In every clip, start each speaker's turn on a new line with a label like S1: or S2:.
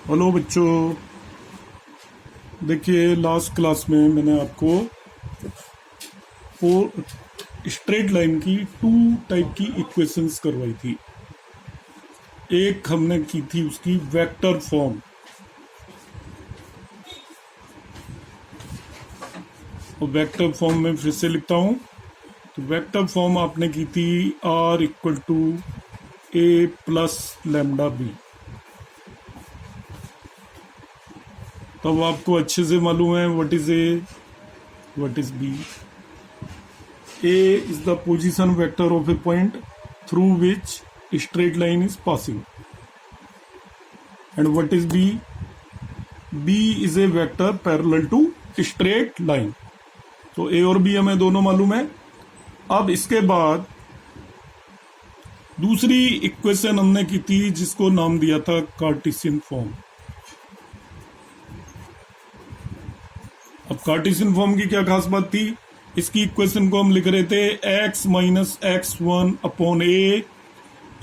S1: Hello बच्चों। देखिए last class में मैंने आपको फोर स्ट्रेट लाइन की टू टाइप की इक्वेशंस करवाई थी। एक हमने की थी उसकी वेक्टर फॉर्म, और वेक्टर फॉर्म में फिर से लिखता हूँ। तो वेक्टर फॉर्म आपने की थी r equal to a plus lambda B. तब आपको अच्छे से मालूम है what is A, what is B. A is the position vector of a point through which a straight line is passing. And what is B? B is a vector parallel to straight line. तो A और B हमें दोनों मालूम है। अब इसके बाद दूसरी इक्वेशन हमने की थी जिसको नाम दिया था कार्टेशियन फॉर्म। अब कार्टेशियन फॉर्म की क्या खास बात थी? इसकी इक्वेशन को हम लिख रहे थे x minus X one upon A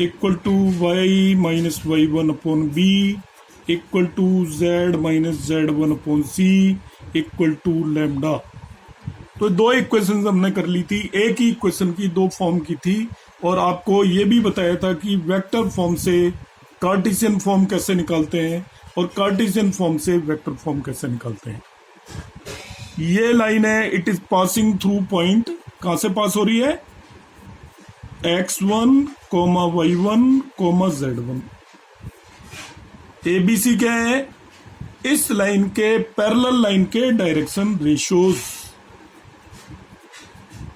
S1: equal to Y minus Y one upon B equal to Z minus Z one upon C equal to lambda. तो दो इक्वेशन हमने कर ली थी, एक ही इक्वेशन की दो फॉर्म की थी। और आपको ये भी बताया था कि वेक्टर फॉर्म से कार्टेशियन फॉर्म कैसे निकालते हैं और कार्टेशियन फॉर्म से वेक्टर फॉर्म कैसे निकालते हैं। ये लाइन है, it is passing through point. कहां से पास हो रही है? x1 coma y1 coma z1। ABC क्या है? इस लाइन के पैरेलल लाइन के डायरेक्शन रेशियोज।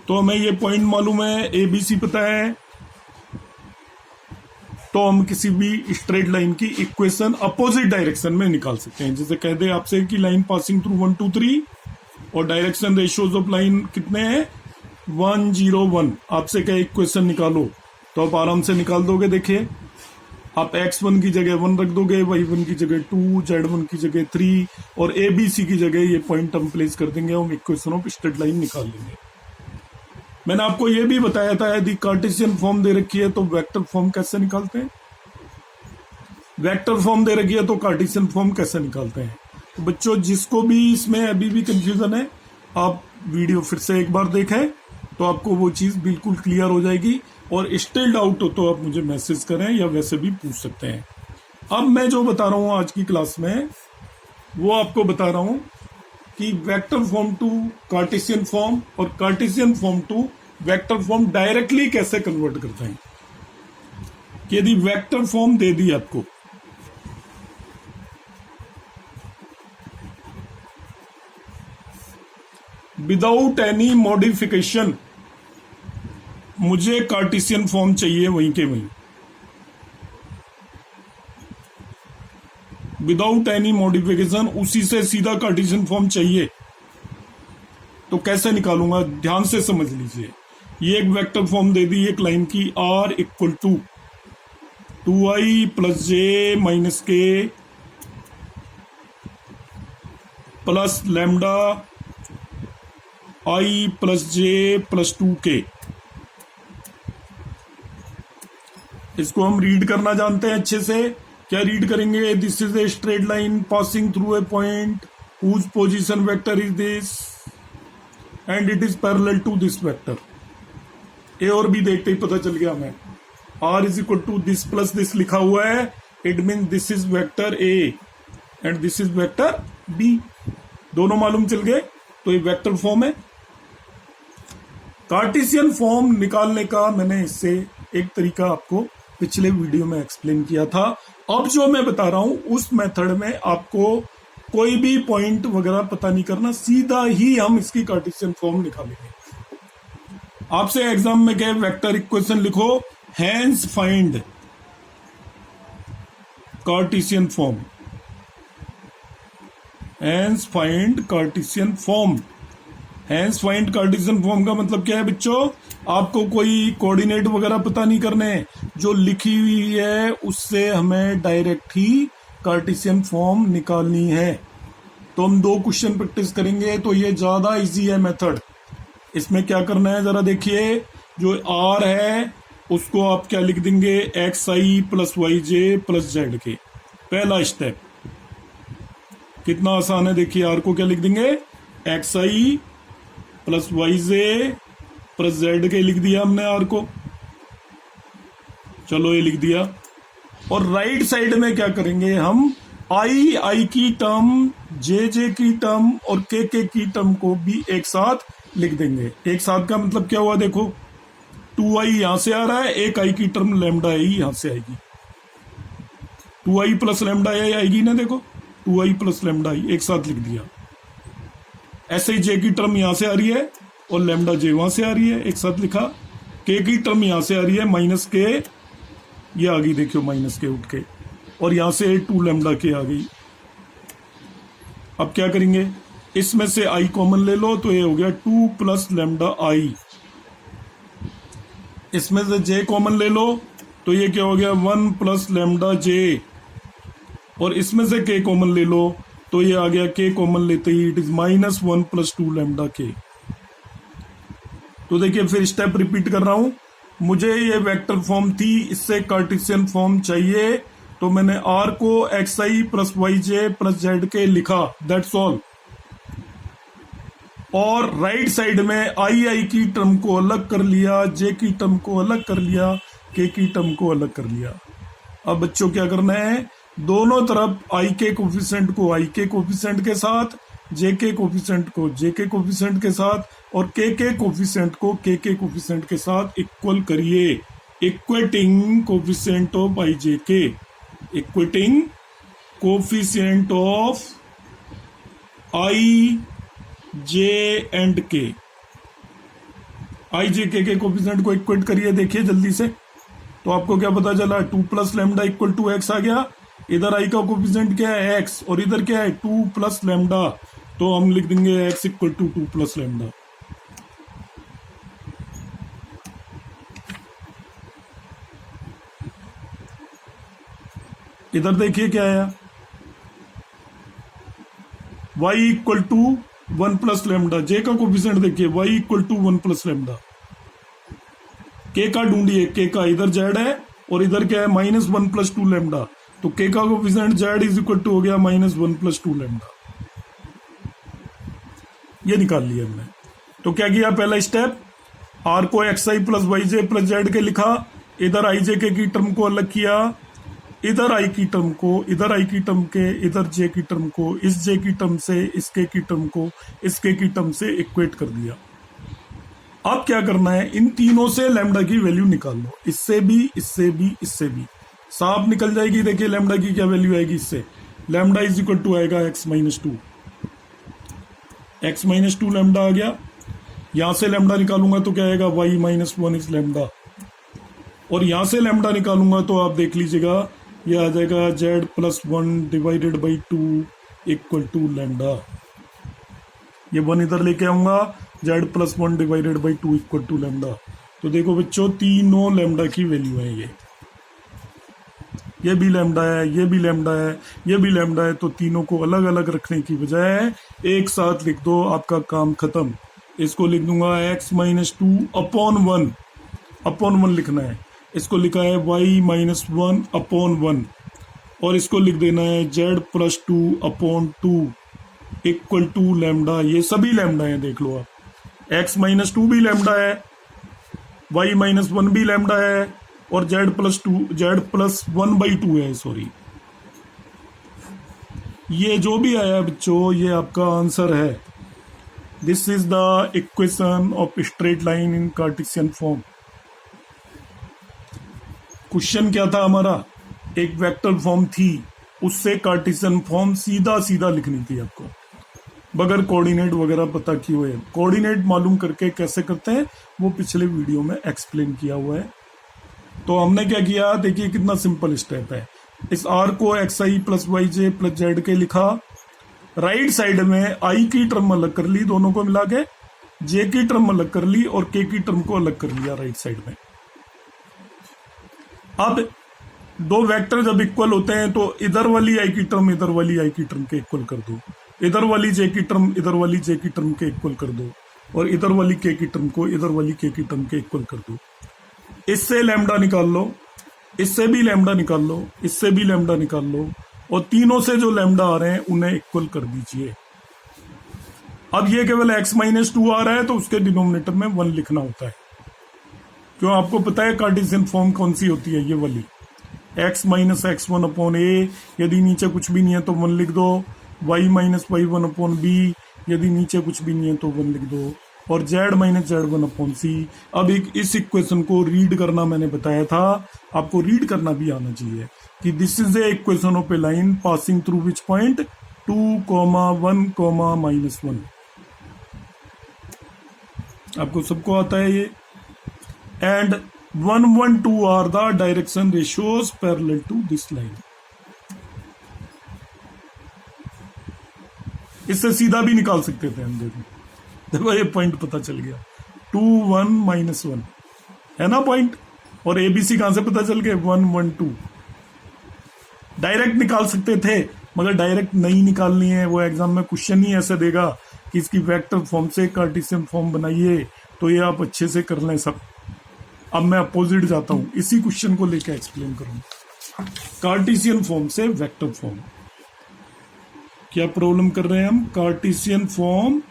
S1: तो हमें ये पॉइंट मालूम है, एबीसी पता है, तो हम किसी भी स्ट्रेट लाइन की इक्वेशन अपोजिट डायरेक्शन में निकाल सकते हैं। जैसे कह दे आपसे कि लाइन पासिंग थ्रू 1 2 3 और डायरेक्शन रेशियोज ऑफ लाइन कितने हैं? 1 0 1। आपसे क्या इक्वेशन निकालो, तो आप आराम से निकाल दोगे। देखिए आप x1 की जगह 1 रख दोगे, y1 की जगह 2, z1 की जगह 3 और abc की जगह ये पॉइंट हम प्लेस कर देंगे और इक्वेशन ऑफ स्ट्रेट लाइन निकाल लेंगे। मैंने आपको ये भी बताया था यदि कार्टेशियन फॉर्म दे रखी है तो वेक्टर फॉर्म कैसे निकालते हैं, वेक्टर फॉर्म दे रखी है तो कार्टेशियन फॉर्म कैसे निकालते हैं। तो बच्चों जिसको भी इसमें अभी भी कंफ्यूजन है, आप वीडियो फिर से एक बार देखें तो आपको वो चीज बिल्कुल क्लियर हो जाएगी। और स्टिल डाउट हो तो आप मुझे मैसेज करें या वैसे भी पूछ सकते हैं। अब मैं जो बता रहा हूं आज की क्लास में वो आपको बता रहा हूं कि vector form to Cartesian form और Cartesian form to vector form directly कैसे कन्वर्ट करते हैं। कि यदि वेक्टर फॉर्म दे दी आपको, विदाउट एनी मॉडिफिकेशन, मुझे कार्टेशियन फॉर्म चाहिए वहीं के वहीं, विदाउट एनी मॉडिफिकेशन, उसी से सीधा कार्टेशियन फॉर्म चाहिए। तो कैसे निकालूंगा, ध्यान से समझ लीजिए। ये एक वेक्टर फॉर्म दे दी एक लाइन की, r equal to 2i plus j minus k plus lambda i plus J plus 2k। इसको हम रीड करना जानते हैं अच्छे से। क्या रीड करेंगे? This is a straight line passing through a point whose position vector is this and it is parallel to this vector. A और बी देखते ही पता चल गया हमें। r is equal to this plus this लिखा हुआ है, it mean this is vector a and this is vector b. दोनों मालूम चल गए, तो ये वेक्टर फॉर्म है। कार्टेशियन फॉर्म निकालने का मैंने इससे एक तरीका आपको पिछले वीडियो में एक्सप्लेन किया था। अब जो मैं बता रहा हूं उस मेथड में आपको कोई भी पॉइंट वगैरह पता नहीं करना, सीधा ही हम इसकी कार्टेशियन फॉर्म निकालेंगे। आपसे एग्जाम में क्या वेक्टर इक्वेशन लिखो, hence find Cartesian form, hence find Cartesian form. Hence find Cartesian form का मतलब क्या है बच्चों? आपको कोई कोऑर्डिनेट वगैरह पता नहीं करने, जो लिखी हुई है उससे हमें डायरेक्ट ही कार्टेशियन फॉर्म निकालनी है। तो हम दो क्वेश्चन प्रैक्टिस करेंगे, तो ये ज्यादा इजी है मेथड। इसमें क्या करना है जरा देखिए। जो r है उसको आप क्या लिख देंगे? xi प्लस वाई जे प्लस जेड के। पहला स्टेप, कितना आसान है, देखिए आर को क्या लिख देंगे, एक्स आई प्लस वाई जे प्लस जेड के लिख दिया हमने आर को, चलो ये लिख दिया। और राइट साइड में क्या करेंगे हम, आई की टर्म, जे की टर्म और के की टर्म को भी एक साथ लिख देंगे। एक साथ का मतलब क्या हुआ, देखो 2i यहां से आ रहा है, एक आई की टर्म लैम्डा आई यहां से आएगी, 2i प्लस लैम्डा आई आएगी ना, देखो 2i प्लस लैम्डा आई एक साथ लिख दिया। ऐसे ही जे की टर्म यहां से आ रही है और लैम्डा जे वहां से आ रही है, एक साथ लिखा। के की टर्म यहां से आ रही है, माइनस के ये आ गई, देखियो माइनस के उठ के, और यहां से 2 लैम्डा के आ गई। अब क्या करेंगे, इसमें से आई कॉमन ले लो तो ये हो गया 2 प्लस लैम्डा आई, इसमें से जे कॉमन ले लो तो ये क्या हो गया 1 प्लस लैम्डा जे, और इसमें से के कॉमन ले लो तो ये आ गया के कॉमन लेते ही इट इज -1 प्लस 2 लैम्डा के। तो देखिए फिर स्टेप रिपीट कर रहा हूं, मुझे ये वेक्टर फॉर्म थी, इससे कार्टेशियन फॉर्म चाहिए, तो मैंने आर को एक्स आई प्लस वाई जे प्लस जेड के लिखा, दैट्स ऑल। और राइट साइड में आई की टर्म को अलग कर लिया, जे की टर्म को अलग कर लिया, के की टर्म को अलग कर लिया। अब बच्चों क्या करना है, दोनों तरफ आई के कोफिशिएंट को आई के कोफिशिएंट के साथ, जे के कोफिशिएंट को जे के कोफिशिएंट के साथ और के कोफिशिएंट को के कोफिशिएंट के साथ इक्वल करिए। इक्वेटिंग कोफिशिएंट ऑफ आई जे के, equating coefficient of I J and के, आई जे के कोफिशिएंट को इक्वेट करिए। देखिए जल्दी से, तो आपको क्या पता चला, 2 plus lambda equal to x आ गया। इधर आई का कोफिशिएंट क्या है, एक्स, और इधर क्या है 2 प्लस लैम्डा, तो हम लिख देंगे x equal to 2 plus lambda. इधर देखिए क्या आया, y equal to 1 plus lambda, j का कोफिशिएंट देखिए y equal to 1 plus lambda, k का ढूंढिए, के का इधर जेड है और इधर क्या है -1 प्लस 2 लैम्डा, तो के का coefficient Z is equal to हो गया -1 प्लस 2 लैम्डा, ये निकाल लिया हमने। तो क्या किया, पहला स्टेप, आर को एक्स आई प्लस वाई जे प्लस जेड के लिखा, इधर आई जे के की टर्म को अलग किया, इधर आई की टर्म को, इधर आई की टर्म के, इधर जे की टर्म को, इस जे की टर्म से इसके की टर्म को इसके की टर्म से इक्वेट कर दिया। अब क्या करना है, इन तीनों से लैम्डा की वैल्यू निकाल लो, इससे भी, इससे भी, इससे भी, साफ निकल जाएगी। देखिए लैम्डा की क्या वैल्यू आएगी, इससे लैम्डा इज इक्वल टू आएगा x minus 2, x minus 2 lambda आ गया। यहां से लैम्डा निकालूंगा तो क्या आएगा, y माइनस 1 इज लैम्डा, और यहां से लैम्डा निकालूंगा तो आप देख लीजिएगा ये आ जाएगा z plus 1 divided by 2 equal to lambda. ये 1 इधर लेके आऊंगा, z plus 1 divided by 2 equal to lambda. तो देखो बच्चों, तीनों लैम्डा की वैल्यू है, ये भी लैम्डा है, ये भी लैम्डा है, ये भी लैम्डा है, तो तीनों को अलग अलग रखने की बजाय एक साथ लिख दो, आपका काम खत्म। इसको लिख दूंगा x माइनस 2 अपॉन 1, अपॉन 1 लिखना है, इसको लिखा है y माइनस 1 अपॉन 1, और इसको लिख देना है z plus 2 upon 2 equal to lambda. ये सभी लैम्डा है, देख लो आप, x माइनस 2 भी लैम्डा है, y माइनस 1 भी लैम्डा है, और z प्लस 1 बाई 2 है, सॉरी। ये जो भी आया बच्चों, ये आपका आंसर है। This is the equation of straight line in Cartesian form. Question क्या था हमारा, एक वेक्टर फॉर्म थी, उससे कार्टेशियन फॉर्म सीधा सीधा लिखनी थी आपको, बगैर कोऑर्डिनेट वगैरह पता किए हुए। कोऑर्डिनेट मालूम करके कैसे करते हैं वो पिछले वीडियो में एक्सप्लेन किया हुआ है। तो हमने क्या किया, देखिए कितना सिंपल स्टेप है। इस आर को एक्स आई प्लस वाई जे प्लस जेड के लिखा, राइट साइड में आई की टर्म अलग कर ली, दोनों को मिला के जे की टर्म अलग कर ली और के की टर्म को अलग कर लिया राइट साइड में। अब दो वेक्टर जब इक्वल होते हैं तो इधर वाली आई की टर्म इधर वाली आई की टर्म के इक्वल कर दो, इधर वाली जे की टर्म इधर वाली जे की टर्म के इक्वल कर दो, और इधर वाली के की टर्म को इधर वाली के की टर्म के इक्वल कर दो। इससे लैम्डा निकाल लो, इससे भी लैम्डा निकाल लो, इससे भी लैम्डा निकाल लो, और तीनों से जो लैम्डा आ रहे हैं उन्हें इक्वल कर दीजिए। अब ये केवल x-2 आ रहा है तो उसके डिनोमिनेटर में 1 लिखना होता है। क्यों? आपको पता है कार्टेशियन फॉर्म कौन सी होती है, ये वाली, x-x1/a, यदि नीचे कुछ भी नहीं है तो 1 लिख दो, y-y1/b, यदि नीचे कुछ भी नहीं है तो 1 लिख दो, और z-z1/c। अब इस इक्वेशन को रीड करना मैंने बताया था, आपको रीड करना भी आना चाहिए कि this is a equation of a line passing through which point 2, 1, -1। आपको सबको आता है ये। And 1, 1, 2 are the direction ratios parallel to this line. इससे सीधा भी निकाल सकते थे हम। देखो ये पॉइंट पता चल गया, 2, 1, -1 है ना पॉइंट, और एबीसी कहां से पता चल गया, 1, 1, 2। डायरेक्ट निकाल सकते थे मगर डायरेक्ट नहीं निकालनी है, वो एग्जाम में क्वेश्चन ही ऐसे देगा कि इसकी वेक्टर फॉर्म से कार्टेशियन फॉर्म बनाइए, तो ये आप अच्छे से कर लें सब। अब मैं अपोजिट जाता हूं, इसी क्वेश्चन को लेकर एक्सप्लेन करूंगा। कार्टेशियन फॉर्म से वेक्टर फॉर्म, क्या प्रॉब्लम कर रहे हैं हम, Cartesian form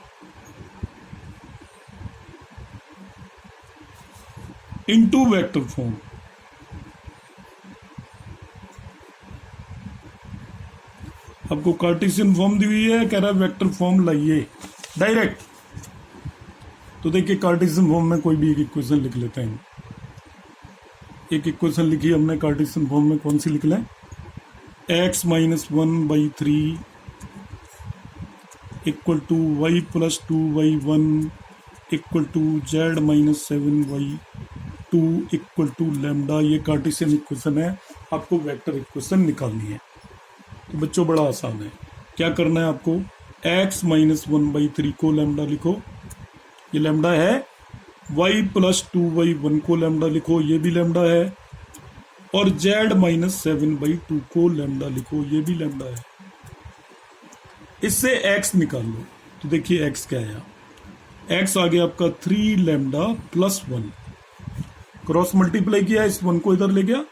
S1: into vector form. आपको कार्टेशियन फॉर्म दी हुई है, कह रहा है वेक्टर फॉर्म लाइए डायरेक्ट। तो देखिए कार्टेशियन फॉर्म में कोई भी एक इक्वेशन लिख लेते हैं। एक इक्वेशन लिखी हमने कार्टेशियन फॉर्म में, कौन सी लिख लें, x-1/3 equal to y + 2y1 equal to z-7y2 equal to lambda. ये कार्टेशियन इक्वेशन है, आपको वेक्टर इक्वेशन निकालनी है। तो बच्चों बड़ा आसान है, क्या करना है आपको, x-1/3 को लैम्डा लिखो, ये लैम्डा है, y + 2y1 को लैम्डा लिखो, ये भी लैम्डा है, और z-7/2 को लैम्डा लिखो, ये भी लैम्डा है। इससे x निकाल लो। तो देखिए x क्या है, x आ गया आपका 3 लैम्डा + 1, क्रॉस मल्टीप्लाई किया, इस 1 को इधर ले गया,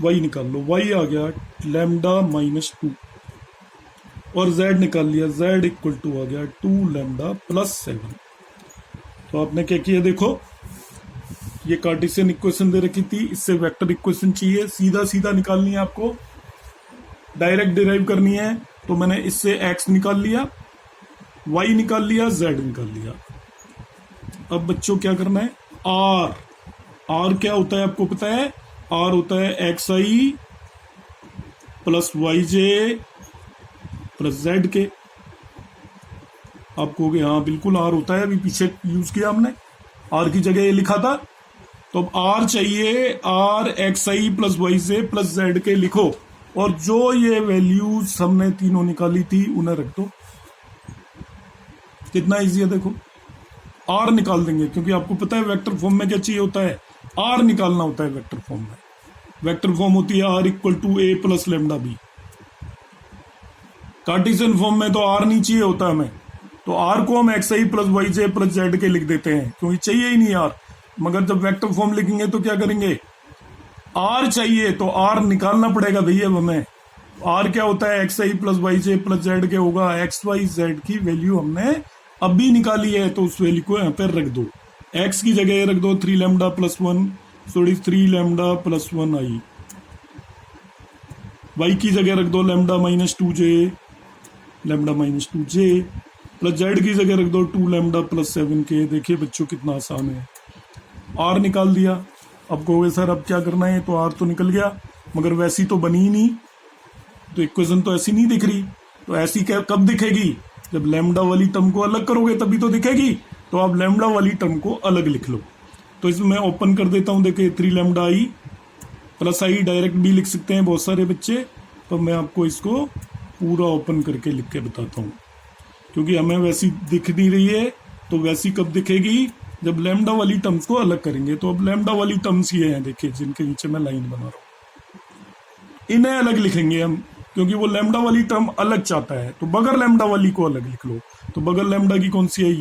S1: y निकाल लो, y आ गया लैम्डा -2, और z निकाल लिया, z इक्वल टू आ गया 2 लैम्डा + 7। तो आपने क्या किया, देखो ये कार्टेशियन इक्वेशन दे रखी थी, इससे वेक्टर इक्वेशन चाहिए, सीधा सीधा निकालनी है आपको, डायरेक्ट डिराइव करनी है। तो मैंने इससे x निकाल लिया, y निकाल लिया, z निकाल लिया। अब बच्चों क्या करना है, r क्या होता है आपको पता है, r होता है xi + yj + zk। आप कहोगे हाँ बिल्कुल r होता है, अभी पीछे यूज किया हमने, r की जगह ये लिखा था। तो अब r चाहिए, r xi + yj + zk लिखो, और जो ये वैल्यूज हमने तीनों निकाली थी उन्हें रख दो। कितना इजी है, देखो r निकाल देंगे, क्योंकि आपको पता है वेक्टर फॉर्म में क्या चाहिए होता है, r निकालना होता है वेक्टर फॉर्म में। वेक्टर फॉर्म होती है r = a + λb। Cartesian form में तो r नहीं चाहिए होता हमें, तो r को हम xi + yj + zk लिख देते हैं, क्योंकि चाहिए ही नहीं r। मगर जब वेक्टर फॉर्म लिखेंगे तो क्या करेंगे, r चाहिए तो r निकालना पड़ेगा भैया हमें। r क्या होता है, xi + yj + zk होगा, x y z की वैल्यू हमने अभी निकाली है, तो उस वैल्यू को यहाँ पर रख दो। x की जगह रख दो 3 lambda + 1, sorry 3 lambda + 1 i, y की जगह रख दो lambda -2j, lambda -2j, plus z की जगह रख दो 2 लैम्डा + 7k। देखिए बच्चों कितना आसान है, r निकाल दिया। अब कहोगे सर अब क्या करना है, तो r तो निकल गया, मगर वैसी तो बनी ही नहीं, तो इक्वेशन तो ऐसी नहीं दिख रही। तो ऐसी कब दिखेगी, जब लैम्डा वाली टर्म को अलग करोगे तभी तो दिखेगी। तो आप लैम्डा वाली टर्म को अलग लिख लो। तो इसमें मैं ओपन कर देता हूं, देखिए 3 लैम्डा i + i डायरेक्ट भी लिख सकते हैं बहुत सारे बच्चे, तो मैं आपको इसको पूरा ओपन करके लिख के बताता हूँ, क्योंकि हमें वैसी दिख नहीं रही है। तो वैसी कब दिखेगी, जब लैम्डा वाली टर्म्स को अलग करेंगे। तो अब लैम्डा वाली टर्म्स ये हैं, देखिए जिनके नीचे मैं लाइन बना रहा हूँ, इन्हें अलग लिखेंगे हम, क्योंकि वो लैम्डा वाली टर्म अलग चाहता है। तो बगैर लैम्डा वाली को अलग लिख लो। तो बगैर लैम्डा की कौन सी है,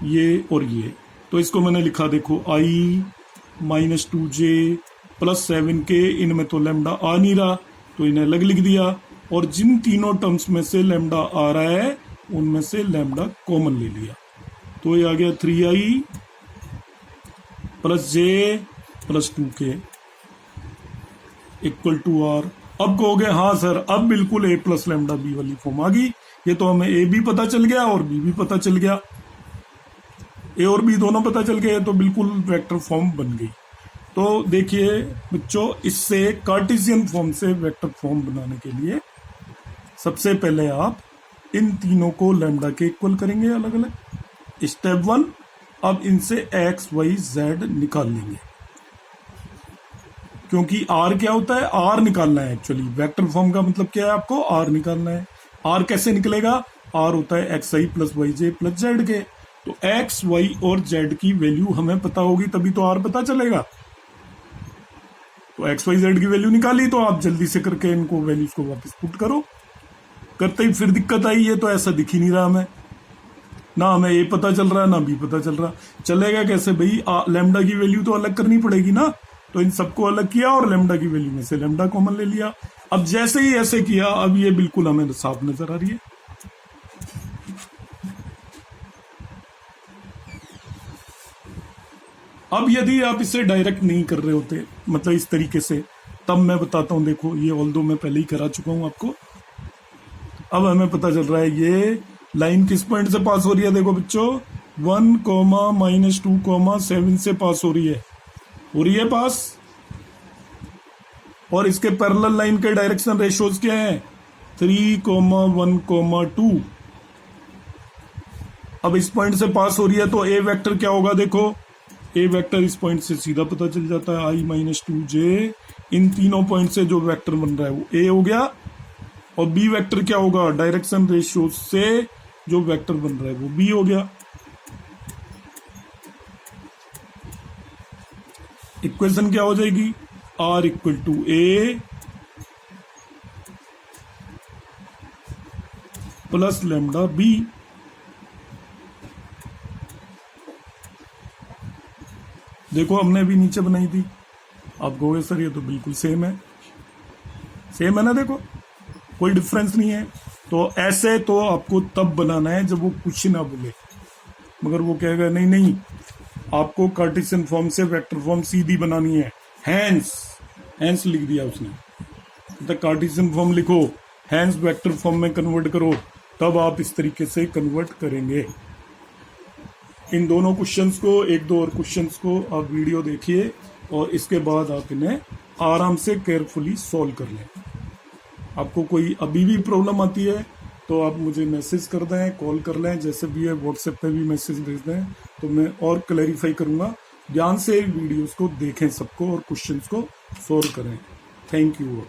S1: ये और ये। तो इसको मैंने लिखा, देखो i -2j + 7k, इनमें तो लैम्डा आ नहीं रहा तो इन्हें अलग लिख दिया। और जिन तीनों टर्म्स में से लैम्डा आ रहा है उनमें से लैम्डा कॉमन ले लिया, तो ये आ गया 3i plus J plus 2k equal to R. अब कहोगे हाँ सर अब बिल्कुल a प्लस लैम्डा बी वाली फॉर्म आ गई, ये तो हमें a भी पता चल गया और b भी पता चल गया, a और b दोनों पता चल गए, तो बिल्कुल वेक्टर फॉर्म बन गई। तो देखिए बच्चों, इससे कार्टेशियन फॉर्म से वेक्टर फॉर्म बनाने के लिए सबसे पहले आप इन तीनों को लैम्डा के इक्वल करेंगे अलग अलग। स्टेप 1, अब इनसे x y z निकाल लेंगे, क्योंकि r क्या होता है, r निकालना है। एक्चुअली वेक्टर फॉर्म का मतलब क्या है, आपको r निकालना है। r कैसे निकलेगा, r होता है xi प्लस वाई जे प्लस जेड के, तो x y और z की वैल्यू हमें पता होगी तभी तो r पता चलेगा। तो x y z की वैल्यू निकाली, तो आप जल्दी से करके इनको वैल्यूज को वापस पुट करो। करते ही फिर दिक्कत आई है, तो ऐसा दिख ही नहीं रहा हमें, ना हमें ए पता चल रहा है ना बी पता चल रहा। चलेगा कैसे भाई, लैम्डा की वैल्यू तो अलग करनी पड़ेगी ना, तो इन सबको अलग किया और लैम्डा की वैल्यू में से लैम्डा कॉमन ले लिया। अब जैसे ही ऐसे किया, अब ये बिल्कुल हमें साफ नजर आ रही है। अब यदि आप इसे डायरेक्ट नहीं कर रहे होते, मतलब इस तरीके से, तब मैं बताता हूं। देखो ये ऑल्दो मैं पहले ही करा चुका हूं आपको। अब हमें पता चल रहा है ये लाइन किस पॉइंट से पास हो रही है। देखो बच्चों 1, -2, 7 से पास हो रही है पास, और इसके पैरेलल लाइन के डायरेक्शन रेशियोज क्या है, 3, 1, 2। अब इस पॉइंट से पास हो रही है, तो ए वेक्टर क्या होगा, देखो ए वेक्टर इस पॉइंट से सीधा पता चल जाता है, i-2j। इन तीनों पॉइंट से जो वेक्टर बन रहा है वो ए हो गया, और बी वेक्टर क्या होगा, डायरेक्शन रेशियो से जो वेक्टर बन रहा है वो बी हो गया। इक्वेशन क्या हो जाएगी, r equal to A plus lambda B. देखो हमने भी नीचे बनाई थी, आप कहोगे सर ये तो बिल्कुल सेम है ना, देखो कोई डिफरेंस नहीं है। तो ऐसे तो आपको तब बनाना है जब वो कुछ ना बोले, मगर वो कहेगा नहीं आपको कार्टेशियन फॉर्म से वेक्टर फॉर्म सीधी बनानी है, हैंस लिख दिया उसने, तो कार्टेशियन फॉर्म लिखो, हैंस वेक्टर फॉर्म में कन्वर्ट करो, तब आप इस तरीके से कन्वर्ट करेंगे। इन दोनों क्वेश्चंस को, एक दो और क्वेश्चंस को आप वीडियो देखिए, और इसके बाद आप इन्हें आराम से केयरफुली सॉल्व कर लें। आपको कोई अभी भी प्रॉब्लम आती है तो आप मुझे मैसेज कर दें, कॉल कर लें, जैसे भी है व्हाट्सएप पे भी मैसेज भेज दें, तो मैं और क्लैरिफाई करूंगा। ध्यान से वीडियोस को देखें सबको, और क्वेश्चंस को सॉल्व करें। Thank you.